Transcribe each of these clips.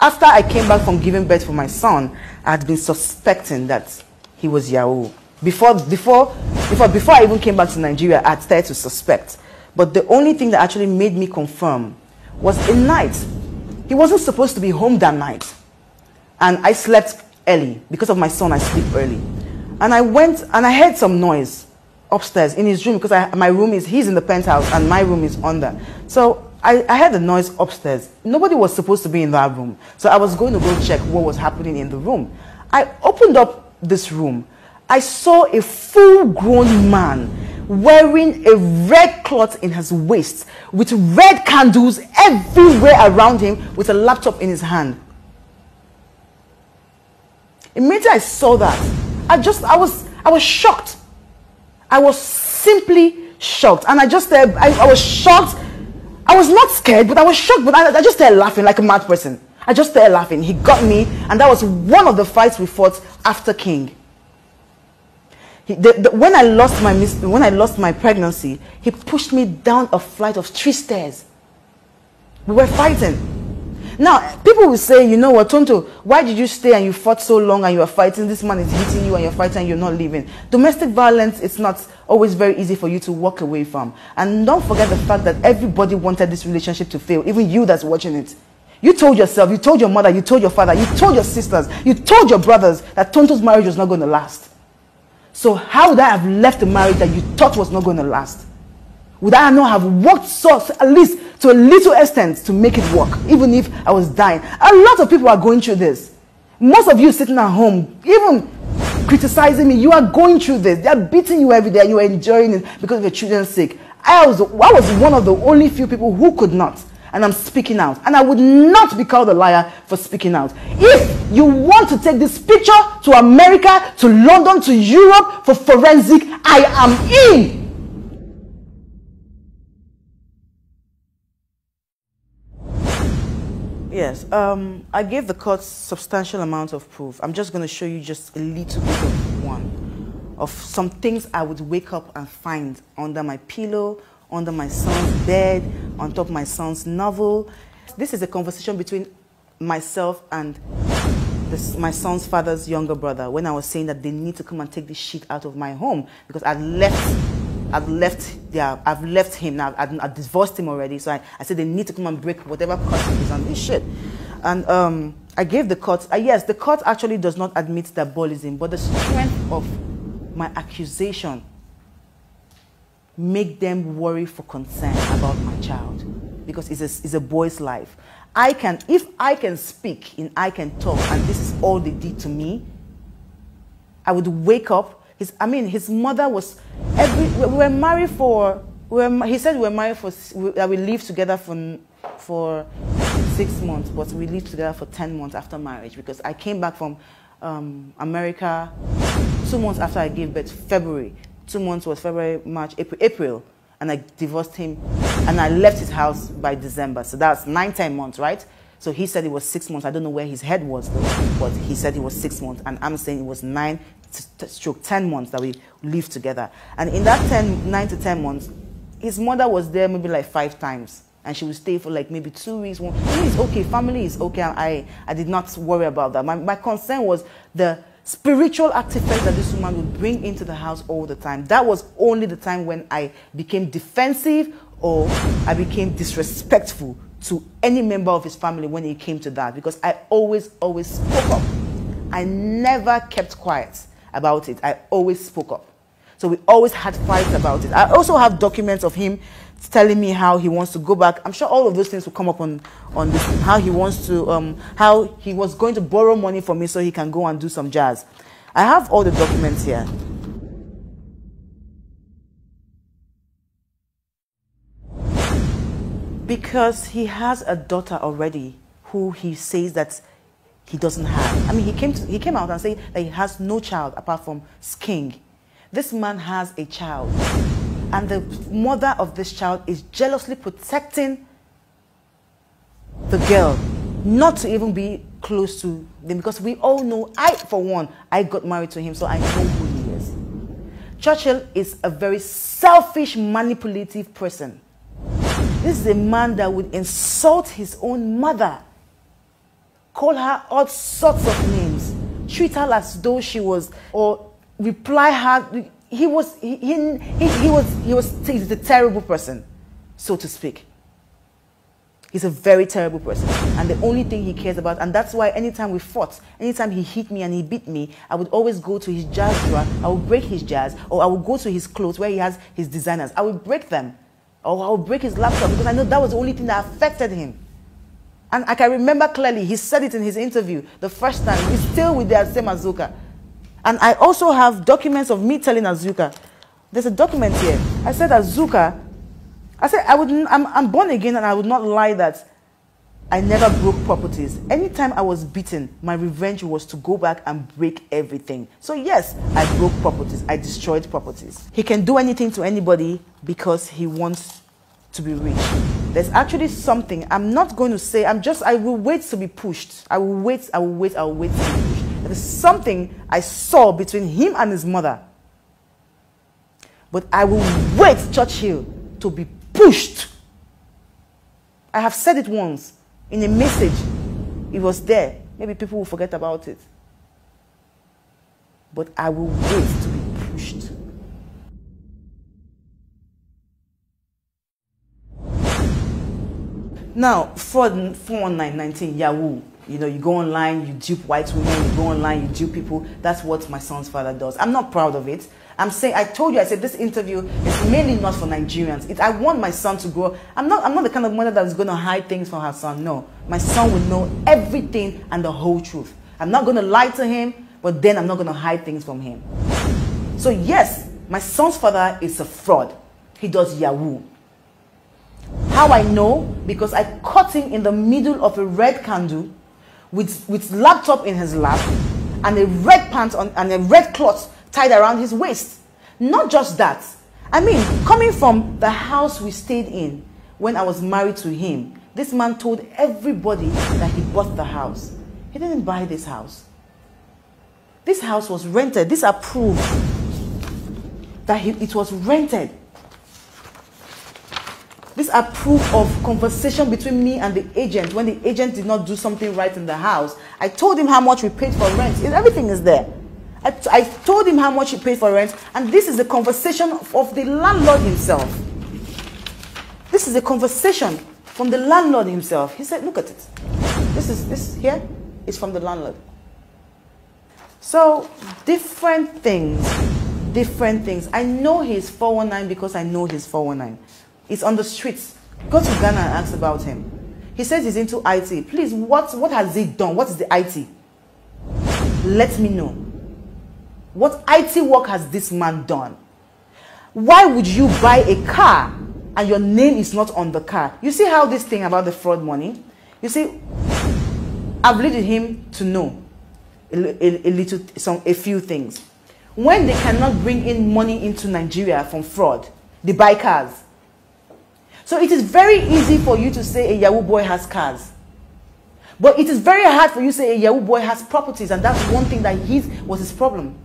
After I came back from giving birth for my son, I had been suspecting that he was Yahoo. Before I even came back to Nigeria, I had started to suspect. But the only thing that actually made me confirm was a night. He wasn't supposed to be home that night. And I slept early. Because of my son, I sleep early. And I went and I heard some noise upstairs in his room, because he's in the penthouse and my room is under. So I heard the noise upstairs. Nobody was supposed to be in that room. So I was going to go check what was happening in the room. I opened up this room. I saw a full-grown man wearing a red cloth in his waist with red candles everywhere around him with a laptop in his hand. Immediately I saw that, I was shocked. I was simply shocked. And I was shocked. I was not scared, but I was shocked. But I just started laughing like a mad person. I just started laughing. He got me, and that was one of the fights we fought after King. When I lost my pregnancy, he pushed me down a flight of 3 stairs. We were fighting. Now, people will say, you know what, Tonto, why did you stay and you fought so long and you are fighting? This man is hitting you and you're fighting and you're not leaving. Domestic violence, it's not always very easy for you to walk away from. And don't forget the fact that everybody wanted this relationship to fail, even you that's watching it. You told yourself, you told your mother, you told your father, you told your sisters, you told your brothers that Tonto's marriage was not going to last. So how would I have left a marriage that you thought was not going to last? Would I not have worked at least to a little extent to make it work, even if I was dying? A lot of people are going through this. Most of you sitting at home, even criticizing me, you are going through this. They are beating you every day and you are enjoying it because of your children's sake. I was one of the only few people who could not. And I'm speaking out. And I would not be called a liar for speaking out. If you want to take this picture to America, to London, to Europe for forensic, I am in. Yes, I gave the court substantial amount of proof. I'm just going to show you just a little bit of one. Of some things I would wake up and find under my pillow, under my son's bed, on top of my son's novel. This is a conversation between myself and my son's father's younger brother when I was saying that they need to come and take this shit out of my home because I've left him now. I've divorced him already. So I said they need to come and break whatever curtain is on this shit. And I gave the court, yes, the court actually does not admit diabolism, but the strength of my accusation make them worry for concern about my child because it's a boy's life. If I can speak and I can talk and this is all they did to me, I would wake up. His mother was, we were married for, he said we were married for, that we lived together for 6 months, but we lived together for 10 months after marriage because I came back from America 2 months after I gave birth, February. 2 months was February, March, April, and I divorced him, and I left his house by December. So that's 9-10 months, right? So he said it was 6 months. I don't know where his head was though, but he said it was 6 months, and I'm saying it was 9-10 months that we lived together. And in that 9 to 10 months, his mother was there maybe like 5 times, and she would stay for like maybe 2 weeks. It's okay, family is okay. I did not worry about that. My concern was the spiritual artifacts that this woman would bring into the house all the time. That was only the time when I became defensive or I became disrespectful to any member of his family when it came to that, because I always spoke up. I never kept quiet about it. I always spoke up. So we always had fights about it. I also have documents of him telling me how he wants to go back. I'm sure all of those things will come up on this, how he wants to, how he was going to borrow money from me so he can go and do some jazz. I have all the documents here. Because he has a daughter already who he says that he doesn't have. He came out and said that he has no child apart from King. This man has a child. And the mother of this child is jealously protecting the girl not to even be close to them, because we all know, for one, I got married to him, so I know who he is. Churchill is a very selfish, manipulative person. This is a man that would insult his own mother, call her all sorts of names, treat her as though she was, or reply her. He's a terrible person, so to speak. He's a very terrible person, and the only thing he cares about, and that's why anytime we fought, anytime he hit me and he beat me, I would always go to his jazz drawer, I would break his jazz, or I would go to his clothes where he has his designers, I would break them, or I would break his laptop, because I know that was the only thing that affected him. And I can remember clearly, he said it in his interview, the first time, he's still with the same Azuka. And I also have documents of me telling Azuka, there's a document here, I said, Azuka, I said, I'm born again, and I would not lie that I never broke properties. Anytime I was beaten, my revenge was to go back and break everything. So yes, I broke properties. I destroyed properties. He can do anything to anybody because he wants to be rich. There's actually something, I'm not going to say, I will wait to be pushed. I will wait to be pushed. There's something I saw between him and his mother. But I will wait, Churchill, to be pushed. I have said it once in a message. It was there. Maybe people will forget about it. But I will wait to be pushed. Now, 41919, Yahoo. You know, you go online, you dupe white women, you go online, you dupe people. That's what my son's father does. I'm not proud of it. I'm saying, I told you, I said this interview is mainly not for Nigerians. I want my son to grow. I'm not the kind of mother that is going to hide things from her son. No, my son will know everything and the whole truth. I'm not going to lie to him, but then I'm not going to hide things from him. So yes, my son's father is a fraud. He does Yahoo. How I know? Because I caught him in the middle of a red candle with laptop in his lap and a red pants on and a red cloth tied around his waist. Not just that. I mean, coming from the house we stayed in when I was married to him, this man told everybody that he bought the house. He didn't buy this house. This house was rented. This approved that it was rented. This approved of conversation between me and the agent when the agent did not do something right in the house. I told him how much we paid for rent. Everything is there. I told him how much he paid for rent, and this is the conversation of the landlord himself. This is a conversation from the landlord himself. He said, look at it. This here is from the landlord. So, different things. I know he's 419 because I know he's 419. It's on the streets. Go to Ghana and ask about him. He says he's into IT. Please, what has he done? What is the IT? Let me know. What IT work has this man done? Why would you buy a car and your name is not on the car? You see how this thing about the fraud money? You see, I've leaded him to know a few things. When they cannot bring in money into Nigeria from fraud, they buy cars. So it is very easy for you to say a Yahoo boy has cars. But it is very hard for you to say a Yahoo boy has properties, and that's one thing that was his problem.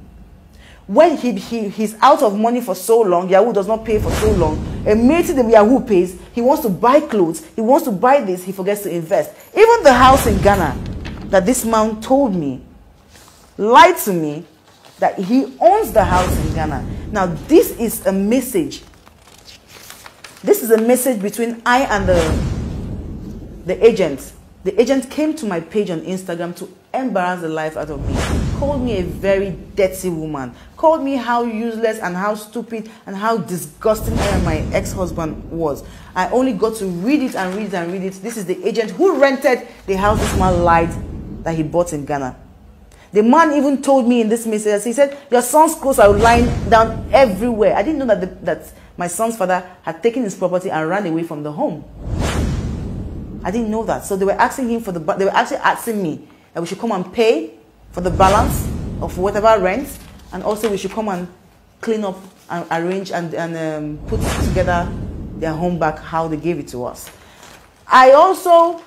When he's out of money for so long, Yahoo does not pay for so long, immediately the Yahoo pays, he wants to buy clothes, he wants to buy this, he forgets to invest. Even the house in Ghana that this man told me, lied to me, that he owns the house in Ghana. Now this is a message. This is a message between I and the agent. The agent came to my page on Instagram to embarrass the life out of me. Called me a very dirty woman. Called me how useless and how stupid and how disgusting I and my ex-husband was. I only got to read it and read it and read it. This is the agent who rented the house this man lied that he bought in Ghana. The man even told me in this message, he said, your son's clothes are lying down everywhere. I didn't know that my son's father had taken his property and ran away from the home. I didn't know that. So they were asking him they were actually asking me that we should come and pay for the balance of whatever rent, and also we should come and clean up and arrange and put together their home back how they gave it to us. I also,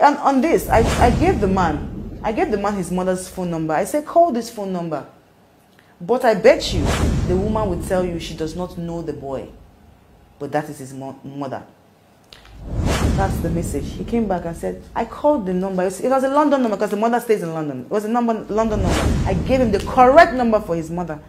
on this, I gave the man his mother's phone number. I said, call this phone number. But I bet you the woman would tell you she does not know the boy, but that is his mother. That's the message. He came back and said, I called the number. It was a London number because the mother stays in London. It was a London number. I gave him the correct number for his mother.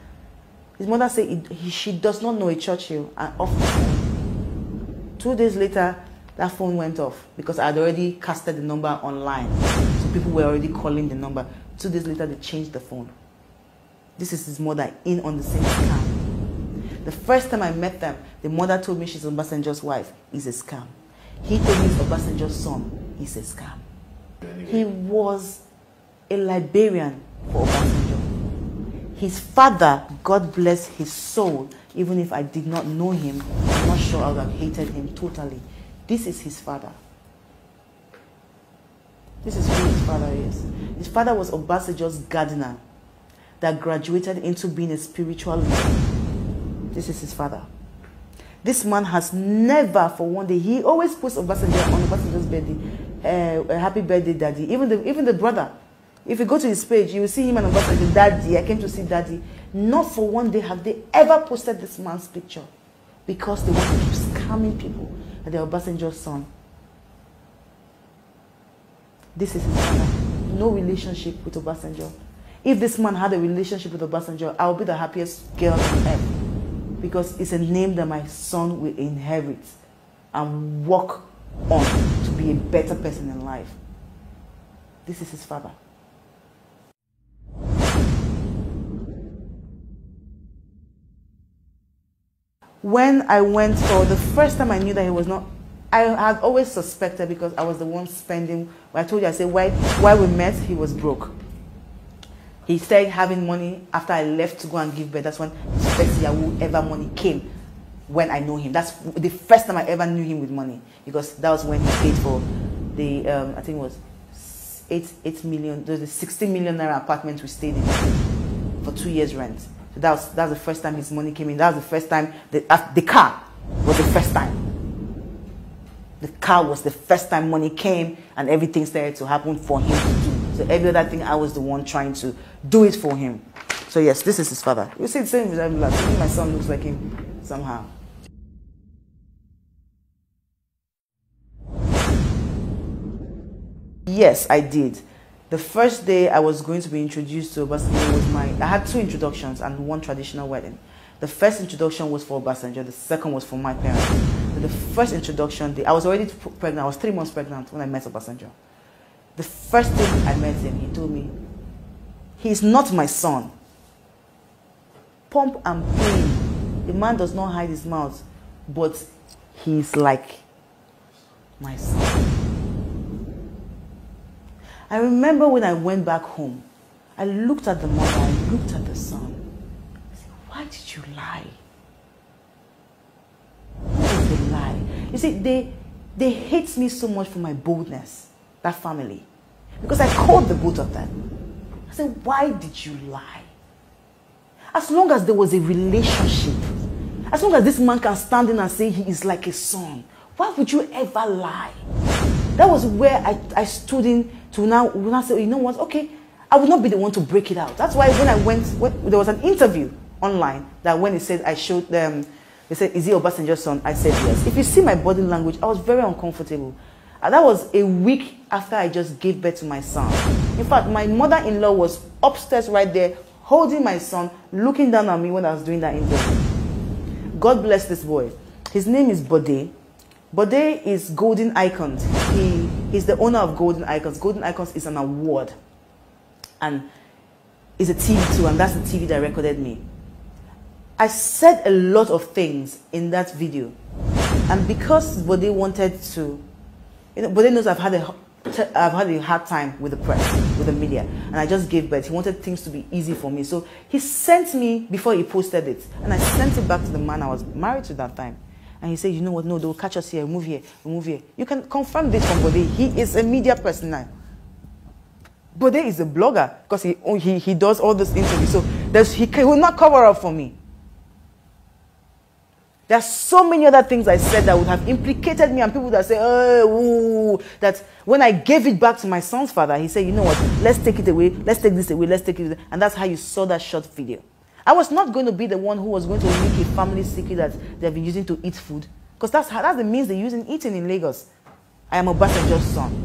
His mother said she does not know a Churchill, and off the phone. 2 days later, that phone went off because I had already casted the number online. So people were already calling the number. 2 days later, they changed the phone. This is his mother in on the same scam. The first time I met them, the mother told me she's Obasanjo's wife. It's a scam. He told me he's Obasanjo's son. It's a scam. He was a librarian for Obasanjo. His father, God bless his soul, even if I did not know him, I'm not sure I would have hated him totally. This is his father. This is who his father is. His father was Obasanjo's gardener that graduated into being a spiritual leader. This is his father. This man has never for one day, he always puts Obasanjo on Obasanjo's birthday, a happy birthday, daddy. Even the brother. If you go to his page, you will see him and Obasanjo, daddy, I came to see daddy. Not for one day have they ever posted this man's picture because they want to keep scamming people that they're Obasanjo's son. This is his father. No relationship with Obasanjo. If this man had a relationship with Obasanjo, I would be the happiest girl on earth because it's a name that my son will inherit and work on to be a better person in life. This is his father. When I went for the first time, I knew that he was not. I had always suspected because I was the one spending. I told you, I said, why we met, he was broke. He started having money after I left to go and give birth. That's when his first Yahoo ever money came. When I know him, that's the first time I ever knew him with money because that was when he paid for the I think it was 8 million. There's a 60 million naira apartment we stayed in for 2 years rent. So that was the first time his money came in. That was the first time the car was the first time. The car was the first time money came and everything started to happen for him to do. So every other thing, I was the one trying to do it for him. So yes, this is his father. You see the same resemblance. My son looks like him somehow. Yes, I did. The first day I was going to be introduced to Obasanjo was I had 2 introductions and 1 traditional wedding. The first introduction was for Obasanjo, the second was for my parents. So the first introduction, I was already pregnant, I was 3 months pregnant when I met Obasanjo. The first thing I met him, he told me, he's not my son. Pump and pain. The man does not hide his mouth, but he's like my son. I remember when I went back home, I looked at the mother, I looked at the son. I said, why did you lie? Why did they lie? You see, they hate me so much for my boldness, that family. Because I called the both of them. I said, why did you lie? As long as there was a relationship, as long as this man can stand in and say he is like a son, why would you ever lie? That was where I stood in to now say, you know what, okay, I will not be the one to break it out. That's why when I went, there was an interview online that when it said, I showed them, they said, is he Obasanjo's son? I said yes. If you see my body language, I was very uncomfortable. And that was a week after I just gave birth to my son. In fact, my mother-in-law was upstairs right there, holding my son, looking down at me when I was doing that interview. God bless this boy. His name is Bode. Bode is Golden Icons. He's the owner of Golden Icons. Golden Icons is an award. And it's a TV too, and that's the TV that recorded me. I said a lot of things in that video. And because Bode wanted to, Bode knows I've had a hard time with the press, with the media. And I just gave birth. He wanted things to be easy for me. So he sent me before he posted it. And I sent it back to the man I was married to that time. And he said, you know what, no, they'll catch us here, move here, move here. You can confirm this from Bode. He is a media person now. Bode is a blogger because he does all this interviews. So he will not cover up for me. There are so many other things I said that would have implicated me, and people that say, oh, that when I gave it back to my son's father, he said, you know what, let's take it away, let's take this away, let's take it away. And that's how you saw that short video. I was not going to be the one who was going to leak a family secret that they've been using to eat food. Because that's the means they use in eating in Lagos. I am Obasanjo's son.